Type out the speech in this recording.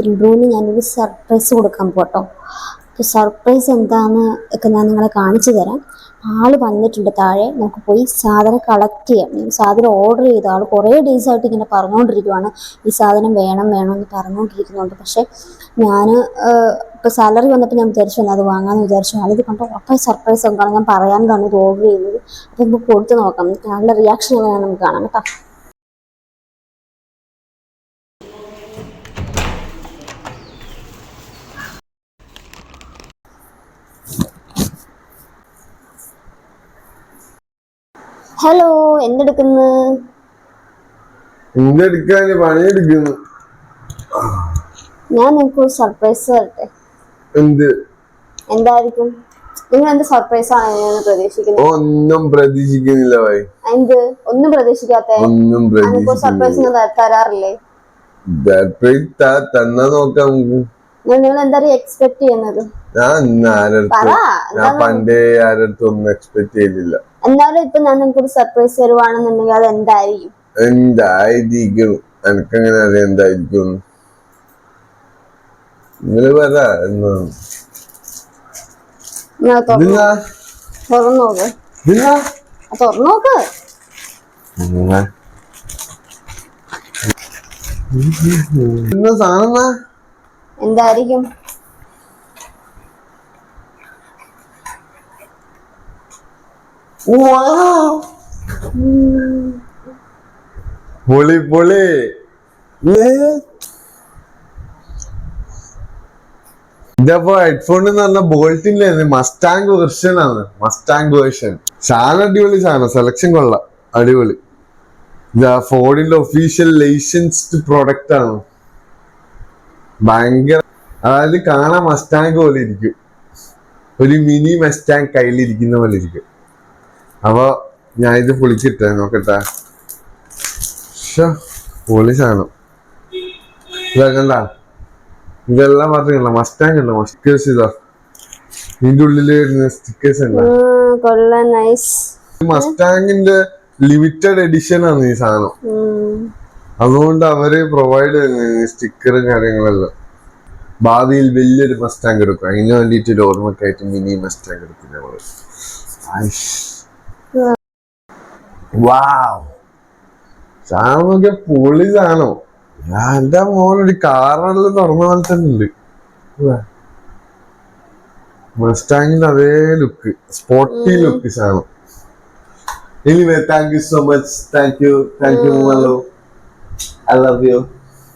ഇബ്രുവിന് ഞാനൊരു സർപ്രൈസ് കൊടുക്കാൻ പോട്ടോ. സർപ്രൈസ് എന്താണെന്ന് ഒക്കെ ഞാൻ നിങ്ങളെ കാണിച്ചു തരാം. ആള് വന്നിട്ടുണ്ട് താഴെ. നമുക്ക് പോയി സാധനം കളക്ട് ചെയ്യാം. സാധനം ഓർഡർ ചെയ്ത ആൾ കുറേ ഡേയ്സ് ആയിട്ട് ഇങ്ങനെ പറഞ്ഞുകൊണ്ടിരിക്കുവാണ്, ഈ സാധനം വേണം വേണം എന്ന് പറഞ്ഞുകൊണ്ടിരിക്കുന്നുണ്ട്. പക്ഷെ ഞാൻ ഇപ്പോൾ സാലറി വന്നപ്പോൾ ഞാൻ വിചാരിച്ചു അത് വാങ്ങാമെന്ന് വിചാരിച്ചു. ആളിത് കണ്ടോ ഉറപ്പായി സർപ്രൈസ് എന്താണ് ഞാൻ പറയാനാണ് ഇത് ഓർഡർ ചെയ്യുന്നത്. അപ്പം നമുക്ക് കൊടുത്ത് നോക്കാം, ആളുടെ റിയാക്ഷൻ എങ്ങനെയാണ് നമുക്ക് കാണാം കേട്ടോ. ഹലോ, എന്തെടുക്കുന്നു? പണിയെടുക്കുന്നു. ഞാൻ നിങ്ങൾക്ക് ഒരു സർപ്രൈസ് തരട്ടെ. എന്തായിരിക്കും? നിങ്ങൾ എന്ത് സർപ്രൈസ് ആണ് ഞാൻ പ്രതീക്ഷിക്കുന്നത്? ഒന്നും പ്രതീക്ഷിക്കുന്നില്ല. എന്ത് ഒന്നും പ്രതീക്ഷിക്കാത്ത? സർപ്രൈസ് ഞാൻ തരാറില്ലേ? തന്നാ നോക്കാം. നിങ്ങൾ എന്താ എക്സ്പെക്ട് ചെയ്യുന്നത്? ഞാൻ പണ്ടേ ആരടുത്തൊന്നും എക്സ്പെക്ട് ചെയ്തില്ല. എന്നാലും ഇപ്പൊ ഞാൻ നിങ്ങൾക്ക് ഒരു സർപ്രൈസ് തരുവാണെന്നുണ്ടെങ്കിൽ അത് എന്തായിരിക്കും? എനിക്കങ്ങനെ അറിയാം എന്തായിരിക്കും. നിങ്ങള് പറ. തുറന്നു നോക്ക്. സാധനം എന്തായിരിക്കും? പൊളി പൊളി. ഇതപ്പോ ഹെഡ്ഫോൺ എന്ന് പറഞ്ഞ ബോൾട്ടിന്റെ മസ്റ്റാങ് വെർഷൻ ആണ്. മസ്റ്റാങ് വേർഷൻ സാധനം അടിപൊളി സാധനം. സെലക്ഷൻ കൊള്ളാം, അടിപൊളി. ഫോർഡിന്റെ ഒഫീഷ്യൽ ലൈസൻസ്ഡ് പ്രൊഡക്റ്റ് ആണ്. ഭയങ്കര, അതായത് കാണാൻ മസ്റ്റാങ് പോലെ ഇരിക്കും. ഒരു മിനി മസ്റ്റാങ് കയ്യിലിരിക്കുന്ന പോലെ ഇരിക്കും. അപ്പൊ ഞാൻ ഇത് പൊളിച്ചിട്ടേ നോക്കട്ടെ. പൊളി സാധനം. ഇതാക്കണ്ട, ഇതെല്ലാം പറഞ്ഞില്ല. മസ്റ്റാങ് ഉണ്ടോ? സ്റ്റിക്കേഴ്സ് ഇതാ ഇതിന്റെ ഉള്ളില് സ്റ്റിക്കേഴ്സ് ഉണ്ട്. മസ്റ്റാങ്ങിന്റെ ലിമിറ്റഡ് എഡിഷൻ ആണ് ഈ സാധനം. അതുകൊണ്ട് അവര് പ്രൊവൈഡ് ചെയ്യുന്ന സ്റ്റിക്കറും കാര്യങ്ങളെല്ലാം. ഭാവിയിൽ വലിയൊരു മസ്റ്റാങ് എടുക്കും. അതിന് വേണ്ടിട്ട് ഒരു ഓർമ്മക്കായിട്ട് മിനി മസ്റ്റാങ് എടുക്കും ഞങ്ങള്. സാധനം നോക്കിയ പൊളി സാധനം. എന്റെ മോനൊരു കാറെല്ലാം തുറന്ന പോലെ തന്നെ ഉണ്ട്. മസ്റ്റാങ്ങിന്റെ അതേ ലുക്ക്, സ്പോർട്ടി ലുക്ക് സാധനം. Anyway, thank you so much. Thank you, Malo. I love you.